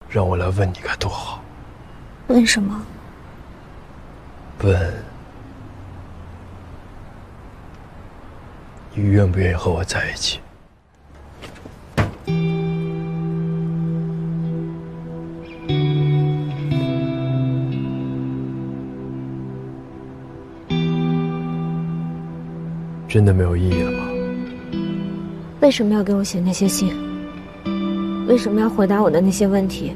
让我来问你该多好。问什么？问你愿不愿意和我在一起？真的没有意义了吗？为什么要给我写那些信？为什么要回答我的那些问题？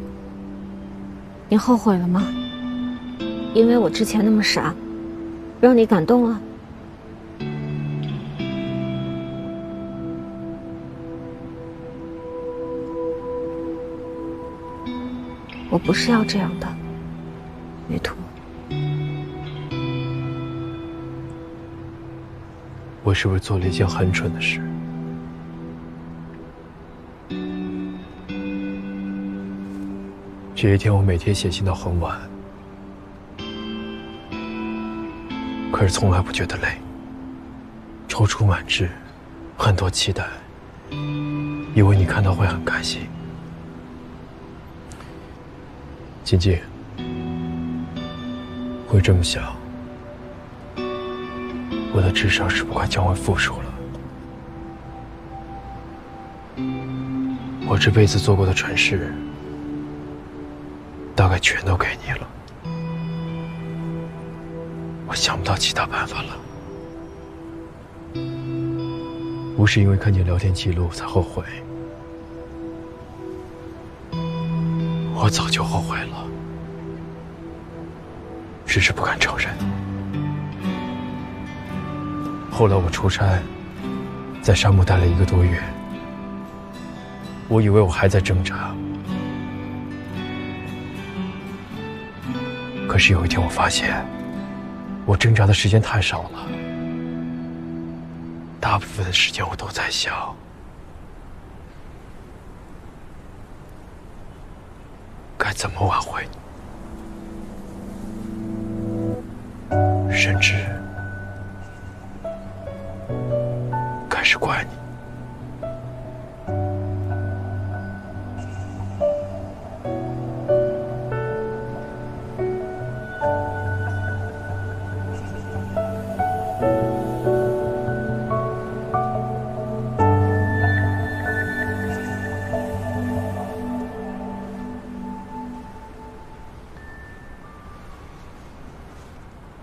你后悔了吗？因为我之前那么傻，让你感动了？我不是要这样的，于途。我是不是做了一件很蠢的事？这一天，我每天写信到很晚，可是从来不觉得累，踌躇满志，很多期待，以为你看到会很开心。静静，会这么想，我的智商是不是快将会负数了？我这辈子做过的蠢事，大概全都给你了。我想不到其他办法了。不是因为看见聊天记录才后悔，我早就后悔了，只是不敢承认。后来我出差，在沙漠待了1个多月，我以为我还在挣扎，可是有一天我发现，我挣扎的时间太少了，大部分的时间我都在想，该怎么挽回你，甚至开始怪你。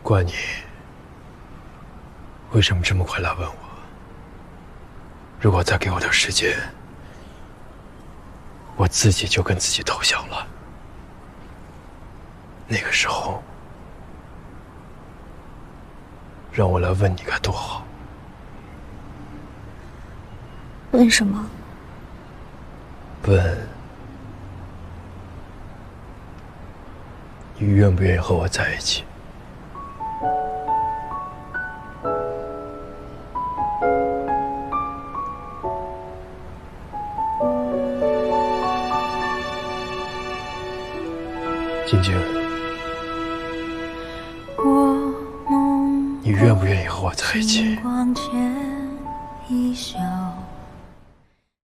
怪你为什么这么快来问我？如果再给我点时间，我自己就跟自己投降了。那个时候，让我来问你该多好。问什么？问你愿不愿意和我在一起？静静，你愿不愿意和我在一起？光前一笑